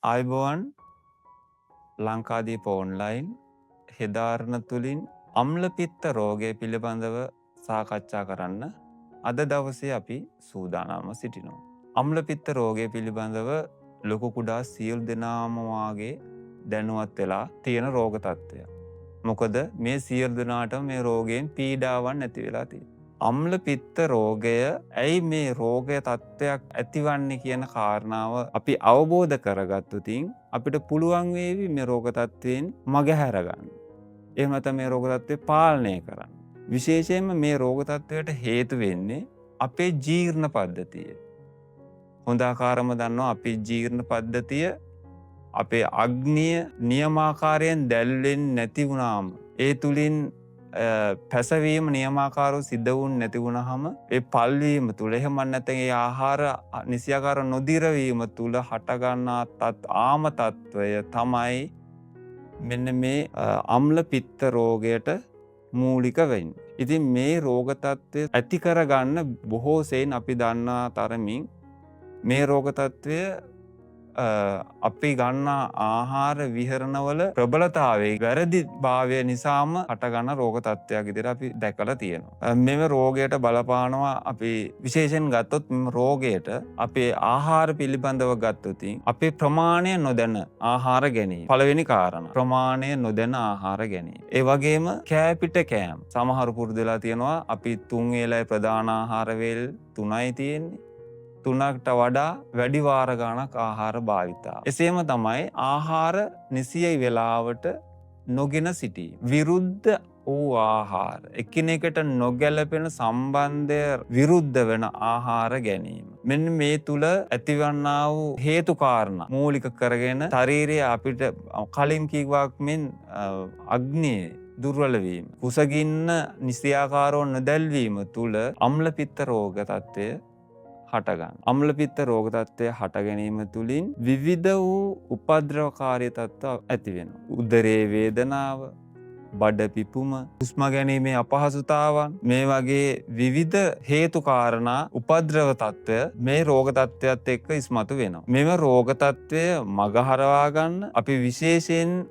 ආයුබෝවන් ලංකාදීප ඔන්ලයින් හෙදාරණ තුළින් අම්ලපිත්ත රෝගය පිළිබඳව සාකච්ඡා කරන්න අද දවසේ අපි සූදානම්ව සිටිනවා. අම්ලපිත්ත රෝගය පිළිබඳව ලොකු කුඩා සියලු දෙනාම වාගේ දැනුවත් වෙලා තියෙන රෝග තත්ත්වයක්. මොකද මේ සියලු දෙනාට මේ රෝගයෙන් පීඩාවන් නැති වෙලා තියෙනවා. අම්ලපිත්ත රෝගය ඇයි මේ රෝගය තත්ත්වයක් ඇතිවන්නේ කියන කාරණාව අපි අවබෝධ කරගත්තොතින් අපිට පුළුවන් වේවි මේ රෝග තත්ත්වයෙන් මගහැර ගන්න. එහෙම නැත්නම් මේ රෝග තත්ත්වය පාලනය කරන්න. විශේෂයෙන්ම මේ රෝග තත්ත්වයට හේතු වෙන්නේ අපේ ජීර්ණ පද්ධතිය. හොඳ ආකාරම දන්නවා අපේ ජීර්ණ පද්ධතිය අපේ අග්නිය නියමාකාරයෙන් දැල්වෙන්නේ නැති වුණාම ඒ තුලින් පැසවීම නියමාකාරව සිද්ධ වුන් නැති වුණාම ඒ පල්වීම තුල එහෙම නැත්නම් ඒ ආහාර නිසියාකාර නොදිරවීම තුල හටගන්නා ආම තත්වය තමයි මෙන්න මේ අම්ල පිත්ත රෝගයට මූලික වෙන්නේ. ඉතින් මේ රෝග තත්ත්වය ඇති කරගන්න බොහෝ සෙයින් අපි දන්නා තරමින් මේ රෝග තත්ත්වය අපි ගන්නා ආහාර විහරණවල ප්‍රබලතාවයේ වැරදි භාවය නිසාම හටගන්න රෝග තත්ත්වයක් විදිහට අපි දැකලා තියෙනවා. මෙම රෝගයට බලපානවා අපි විශේෂයෙන් ගත්තොත් මෙම රෝගයට අපේ ආහාර පිළිබඳව ගත්තොත් අපේ ප්‍රමාණය නොදැන ආහාර ගැනීම. පළවෙනි කාරණා ප්‍රමාණය නොදැන ආහාර ගැනීම. ඒ වගේම කෑපිට කෑම. සමහර පුරුදු වෙලා තියෙනවා අපි 3 වේලයි ප්‍රධාන ආහාර වේල් 3යි තියෙන්නේ. 3කට වඩා වැඩි වාර ගණක් ආහාර භාවිතා. එසේම තමයි ආහාර නිසිය වෙලාවට නොගෙන සිටීම. විරුද්ධ වූ ආහාර එකිනෙකට නොගැලපෙන සම්බන්ධය විරුද්ධ වෙන ආහාර ගැනීම. මෙන්න මේ තුල ඇතිවන්නා වූ හේතු කාරණා මූලික කරගෙන ශරීරයේ අපිට කලින් කිව්වක් මෙන් අග්නිය දුර්වල වීම, කුසගින්න නිසියාකාරව නොදැල්වීම තුල අම්ලපිත්ත රෝග තත්ත්වය හටගන්න. අම්ලපිත්ත රෝග තත්ත්වය හට ගැනීම තුළින් විවිධ වූ උපද්‍රවකාරී තත්ත්ව ඇති වෙනවා. උදරයේ වේදනාව, බඩ පිපුම, හුස්ම ගැනීමේ අපහසුතාවන් මේ වගේ විවිධ හේතු කාරණා උපද්‍රව තත්ත්වය මේ රෝග තත්ත්වයත් එක්ක ඉස්මතු වෙනවා. මෙම රෝග තත්ත්වය මගහරවා ගන්න අපි විශේෂයෙන්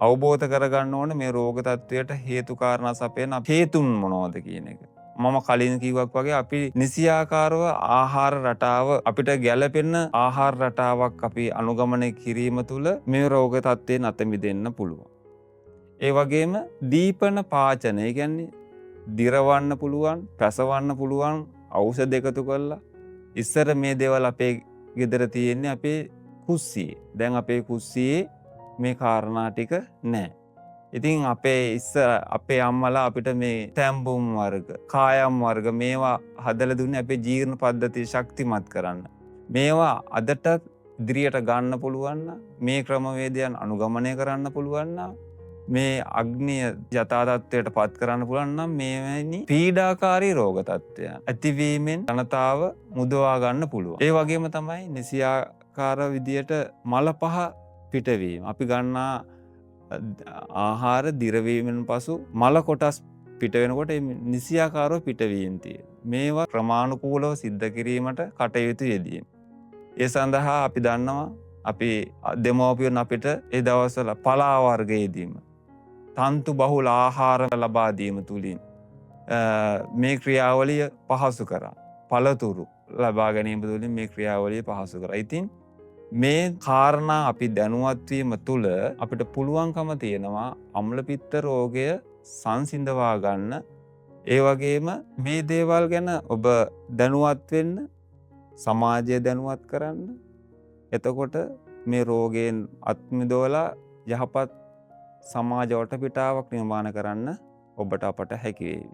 අවබෝධ කරගන්න ඕනේ මේ රෝග තත්ත්වයට හේතු කාරණා සපයන හේතුන් මොනවද කියන එක. මම කලින් කිව්වක් වගේ අපි නිසියාකාරව ආහාර රටාව අපිට ගැළපෙන ආහාර රටාවක් අපි අනුගමනය කිරීම තුළ මේ රෝග තත්ත්වයෙන් අත මිදෙන්න පුළුවන්. ඒ වගේම දීපන පාචනය කියන්නේ දිරවන්න පුළුවන්, පැසවන්න පුළුවන් ඖෂධ එකතු කරලා. ඉස්සර මේ දේවල් අපේ ගෙදර තියෙන්නේ අපේ කුස්සියේ. දැන් අපේ කුස්සියේ මේ කාරණා ටික නැහැ. ඉතින් අපේ අම්මලා අපිට මේ තැම්බුම් වර්ග, කායම් වර්ග මේවා හදලා දුන්නේ අපේ ජීර්ණ පද්ධතිය ශක්තිමත් කරන්න. මේවා අදට ඉදිරියට ගන්න පුළුවන් නම් මේ ක්‍රමවේදයන් අනුගමනය කරන්න පුළුවන් නම් මේ අග්නිය යථා තත්ත්වයට පත් කරන්න පුළුවන් නම් මේවැනි පීඩාකාරී රෝග තත්ත්වයන් ඇතිවීමෙන් ජනතාව මුදවා ගන්න පුළුවන්. ඒ වගේම තමයි නිසියාකාර විදියට මල පහ පිටවීම. අපි ගන්නා ආහාර දිරවීමෙන් පසු මල කොටස් පිට වෙනකොට නිසියාකාරව පිටවීම තියෙනවා. මේවා ක්‍රමානුකූලව සිද්ධ කිරීමට කටයුතු යෙදීම. ඒ සඳහා අපි දන්නවා අපි දෙමව්පියන් අපිට ඒ දවස්වල පලා වර්ග යෙදීම, තන්තු බහුල ආහාර ලබා දීම තුලින් මේ ක්‍රියාවලිය පහසු කරා. පළතුරු ලබා ගැනීම තුලින් මේ ක්‍රියාවලිය පහසු කරා. ඉතින් මේ කාරණා අපි දැනුවත් වීම තුළ අපිට පුළුවන්කම තියෙනවා අම්ලපිත්ත රෝගය සංසිඳවා ගන්න. ඒ වගේම මේ දේවල් ගැන ඔබ දැනුවත් වෙන්න, සමාජය දැනුවත් කරන්න. එතකොට මේ රෝගයෙන් අත් මිදවලා යහපත් සමාජ වටපිටාවක් නිර්මාණ කරන්න ඔබට අපට හැකි වේවි.